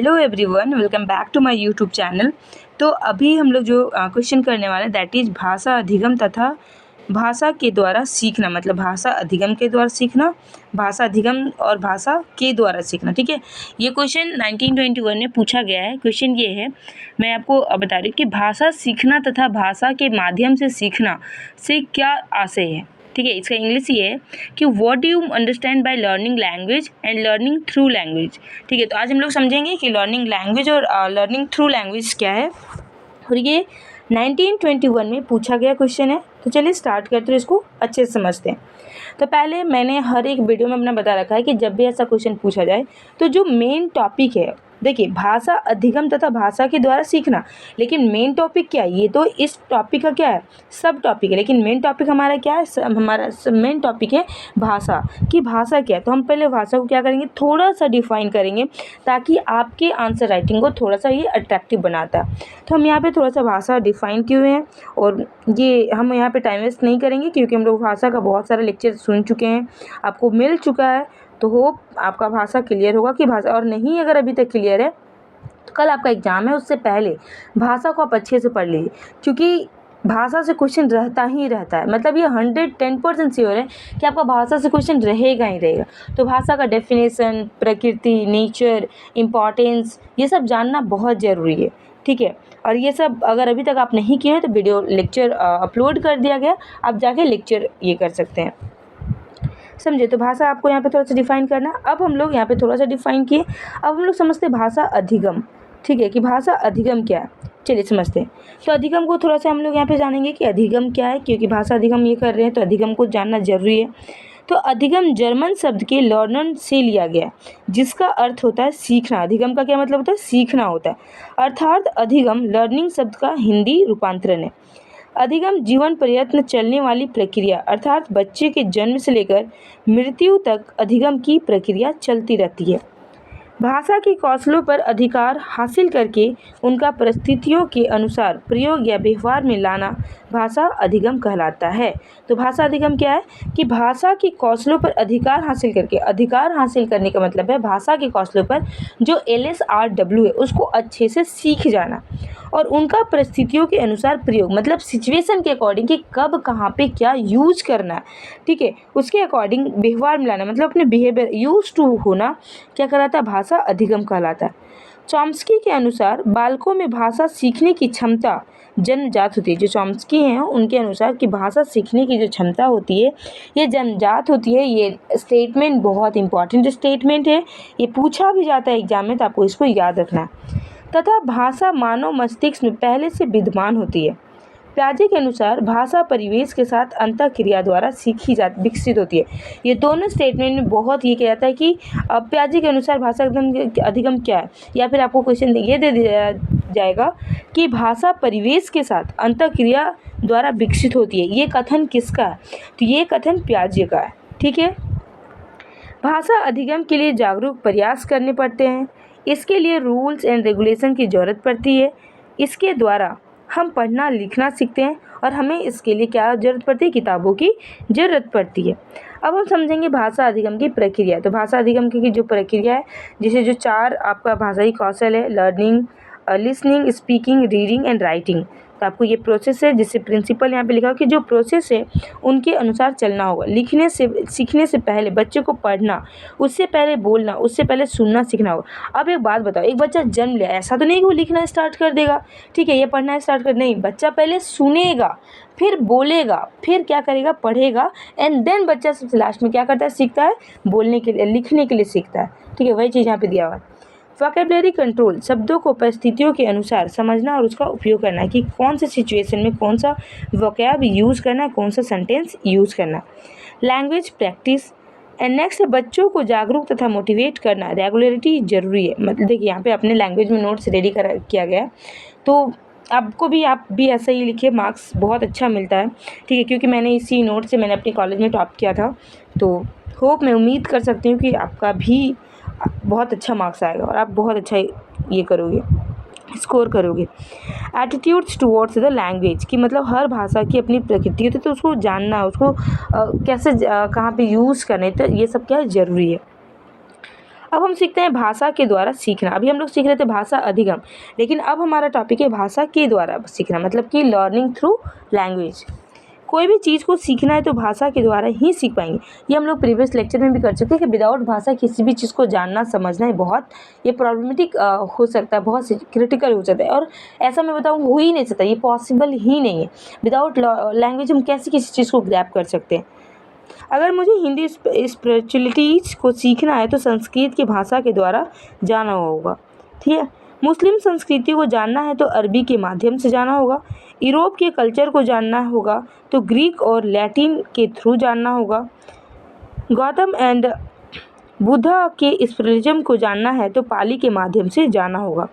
Hello everyone, welcome back to my YouTube channel. तो अभी हम लोग जो क्वेश्चन करने वाले हैं दैट इज़ भाषा अधिगम तथा भाषा के द्वारा सीखना, मतलब भाषा अधिगम के द्वारा सीखना, भाषा अधिगम और भाषा के द्वारा सीखना। ठीक है, ये क्वेश्चन 1921 में पूछा गया है। क्वेश्चन ये है, मैं आपको बता रही हूँ कि भाषा सीखना तथा भाषा के माध्यम से सीखना से क्या आशय है। ठीक है, इसका इंग्लिश ये है कि what do you understand by learning language and learning through language. ठीक है, तो आज हम लोग समझेंगे कि लर्निंग लैंग्वेज और लर्निंग थ्रू लैंग्वेज क्या है, और ये 1921 में पूछा गया क्वेश्चन है। तो चलिए स्टार्ट करते हैं, इसको अच्छे से समझते हैं। तो पहले मैंने हर एक वीडियो में अपना बता रखा है कि जब भी ऐसा क्वेश्चन पूछा जाए तो जो मेन टॉपिक है, देखिए भाषा अधिगम तथा भाषा के द्वारा सीखना, लेकिन मेन टॉपिक क्या है, ये तो इस टॉपिक का क्या है, सब टॉपिक है, लेकिन मेन टॉपिक हमारा क्या है, हमारा मेन टॉपिक है भाषा की। भाषा क्या है, तो हम पहले भाषा को क्या करेंगे, थोड़ा सा डिफाइन करेंगे ताकि आपके आंसर राइटिंग को थोड़ा सा ये अट्रैक्टिव बनाता है। तो हम यहाँ पे थोड़ा सा भाषा डिफाइन किए हुए हैं, और ये हम यहाँ पे टाइम वेस्ट नहीं करेंगे क्योंकि हम लोग भाषा का बहुत सारा लेक्चर सुन चुके हैं, आपको मिल चुका है। तो होप आपका भाषा क्लियर होगा कि भाषा, और नहीं अगर अभी तक क्लियर है तो कल आपका एग्ज़ाम है, उससे पहले भाषा को आप अच्छे से पढ़ लीजिए, क्योंकि भाषा से क्वेश्चन रहता ही रहता है। मतलब ये 110% श्योर है कि आपका भाषा से क्वेश्चन रहेगा ही रहेगा। तो भाषा का डेफिनेशन, प्रकृति, नेचर, इम्पॉर्टेंस, ये सब जानना बहुत ज़रूरी है। ठीक है, और ये सब अगर अभी तक आप नहीं किए हैं तो वीडियो लेक्चर अपलोड कर दिया गया, आप जाके लेक्चर ये कर सकते हैं। समझे, तो भाषा आपको यहाँ पे थोड़ा सा डिफाइन करना। अब हम लोग यहाँ पे थोड़ा सा डिफाइन किए, अब हम लोग समझते हैं भाषा अधिगम। ठीक है, कि भाषा अधिगम क्या है, चलिए समझते हैं। तो अधिगम को थोड़ा सा हम लोग यहाँ पे जानेंगे कि अधिगम क्या है, क्योंकि भाषा अधिगम ये कर रहे हैं तो अधिगम को जानना जरूरी है। तो अधिगम जर्मन शब्द के लर्नन से लिया गया, जिसका अर्थ होता है सीखना। अधिगम का क्या मतलब होता है, सीखना होता है, अर्थात अधिगम लर्निंग शब्द का हिंदी रूपांतरण है। अधिगम जीवन प्रयत्न चलने वाली प्रक्रिया, अर्थात बच्चे के जन्म से लेकर मृत्यु तक अधिगम की प्रक्रिया चलती रहती है। भाषा के कौशलों पर अधिकार हासिल करके उनका परिस्थितियों के अनुसार प्रयोग या व्यवहार में लाना भाषा अधिगम कहलाता है। तो भाषा अधिगम क्या है कि भाषा के कौशलों पर अधिकार हासिल करके, अधिकार हासिल करने का मतलब है भाषा के कौशलों पर जो LSRW है उसको अच्छे से सीख जाना, और उनका परिस्थितियों के अनुसार प्रयोग, मतलब सिचुएशन के अकॉर्डिंग कि कब कहाँ पे क्या यूज करना है। ठीक है, उसके अकॉर्डिंग व्यवहार में लाना, मतलब अपने बिहेवियर यूज टू होना, क्या कहलाता है, भाषा अधिगम कहलाता है। चॉम्स्की के अनुसार बालकों में भाषा सीखने की क्षमता जन्मजात होती है। जो चॉम्स्की हैं उनके अनुसार कि भाषा सीखने की जो क्षमता होती है ये जन्मजात होती है। ये स्टेटमेंट बहुत इंपॉर्टेंट स्टेटमेंट है, ये पूछा भी जाता है एग्जाम में, तो आपको इसको याद रखना है। तथा भाषा मानव मस्तिष्क में पहले से विद्यमान होती है। प्याजे के अनुसार भाषा परिवेश के साथ अंतःक्रिया द्वारा विकसित होती है। ये दोनों स्टेटमेंट में बहुत ये कहता है कि प्याजे के अनुसार भाषा अधिगम क्या है, या फिर आपको क्वेश्चन ये दे दिया जाएगा कि भाषा परिवेश के साथ अंतःक्रिया द्वारा विकसित होती है। ये कथन किसका है, तो ये कथन प्याजे का है। ठीक है, भाषा अधिगम के लिए जागरूक प्रयास करने पड़ते हैं। इसके लिए रूल्स एंड रेगुलेशन की ज़रूरत पड़ती है। इसके द्वारा हम पढ़ना लिखना सीखते हैं, और हमें इसके लिए क्या ज़रूरत पड़ती है, किताबों की ज़रूरत पड़ती है। अब हम समझेंगे भाषा अधिगम की प्रक्रिया। तो भाषा अधिगम की जो प्रक्रिया है, जिसे जो 4 आपका भाषाई कौशल है, learning, listening, speaking, reading and writing, तो आपको ये प्रोसेस है, जिससे प्रिंसिपल यहाँ पे लिखा हो कि जो प्रोसेस है उनके अनुसार चलना होगा। लिखने से, सीखने से पहले बच्चे को पढ़ना, उससे पहले बोलना, उससे पहले सुनना सीखना होगा। अब एक बात बताओ, एक बच्चा जन्म लिया, ऐसा तो नहीं कि वो लिखना स्टार्ट कर देगा, ठीक है, ये पढ़ना स्टार्ट कर, नहीं, बच्चा पहले सुनेगा, फिर बोलेगा, फिर क्या करेगा, पढ़ेगा, एंड देन बच्चा सबसे लास्ट में क्या करता है, सीखता है, बोलने के लिए, लिखने के लिए सीखता है। ठीक है, वही चीज़ यहाँ पे दिया हुआ है। वोकैबुलरी कंट्रोल, शब्दों को परिस्थितियों के अनुसार समझना और उसका उपयोग करना कि कौन से सिचुएशन में कौन सा वोकैब यूज़ करना है, कौन सा सेंटेंस यूज़ करना। लैंग्वेज प्रैक्टिस एंड नेक्स्ट है बच्चों को जागरूक तथा मोटिवेट करना। रेगुलरिटी जरूरी है, मतलब देखिए यहाँ पे अपने लैंग्वेज में नोट्स रेडी किया गया है, तो आपको भी, आप भी ऐसा ही लिखिए, मार्क्स बहुत अच्छा मिलता है। ठीक है, क्योंकि मैंने इसी नोट से मैंने अपने कॉलेज में टॉप किया था, तो होप, मैं उम्मीद कर सकती हूँ कि आपका भी बहुत अच्छा मार्क्स आएगा और आप बहुत अच्छा ये करोगे, स्कोर करोगे। एटीट्यूड्स टुवर्ड्स द लैंग्वेज, कि मतलब हर भाषा की अपनी प्रकृति होती है, तो उसको जानना, उसको कैसे कहाँ पे यूज़ करना है, तो ये सब क्या है, ज़रूरी है। अब हम सीखते हैं भाषा के द्वारा सीखना। अभी हम लोग सीख रहे थे भाषा अधिगम, लेकिन अब हमारा टॉपिक है भाषा के द्वारा सीखना, मतलब कि लर्निंग थ्रू लैंग्वेज। कोई भी चीज़ को सीखना है तो भाषा के द्वारा ही सीख पाएंगे। ये हम लोग प्रीवियस लेक्चर में भी कर चुके हैं कि विदाउट भाषा किसी भी चीज़ को जानना समझना है बहुत ये प्रॉब्लमेटिक हो सकता है, बहुत क्रिटिकल हो सकता है, और ऐसा मैं बताऊँ हो ही नहीं सकता, ये पॉसिबल ही नहीं है। विदाउट लैंग्वेज हम कैसे किसी चीज़ को ग्रैब कर सकते हैं। अगर मुझे हिंदी स्पिरिचुअलिटीज़ को सीखना है तो संस्कृत की भाषा के द्वारा जाना होगा, ठीक है। मुस्लिम संस्कृति को जानना है तो अरबी के माध्यम से जाना होगा। यूरोप के कल्चर को जानना होगा तो ग्रीक और लैटिन के थ्रू जानना होगा। गौतम एंड बुद्धा के स्पिरिचुअलिज्म को जानना है तो पाली के माध्यम से जाना होगा।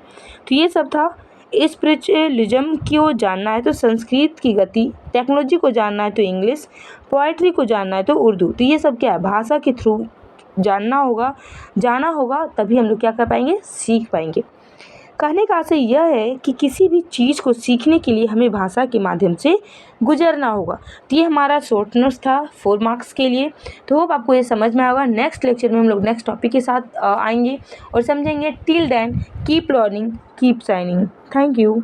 तो ये सब था। स्पिरिचुअलिज्म को जानना है तो संस्कृत की गति, टेक्नोलॉजी को जानना है तो इंग्लिश, पोइट्री को जानना है तो उर्दू। तो ये सब क्या है, भाषा के थ्रू जानना होगा, जाना होगा, तभी हम लोग क्या कर पाएंगे, सीख पाएंगे। कहने का आशय यह है कि किसी भी चीज़ को सीखने के लिए हमें भाषा के माध्यम से गुजरना होगा। तो ये हमारा शॉर्ट नोट्स था 4 मार्क्स के लिए। तो होप आपको ये समझ में आएगा। नेक्स्ट लेक्चर में हम लोग नेक्स्ट टॉपिक के साथ आएंगे और समझेंगे। Till then keep learning, keep shining. Thank you.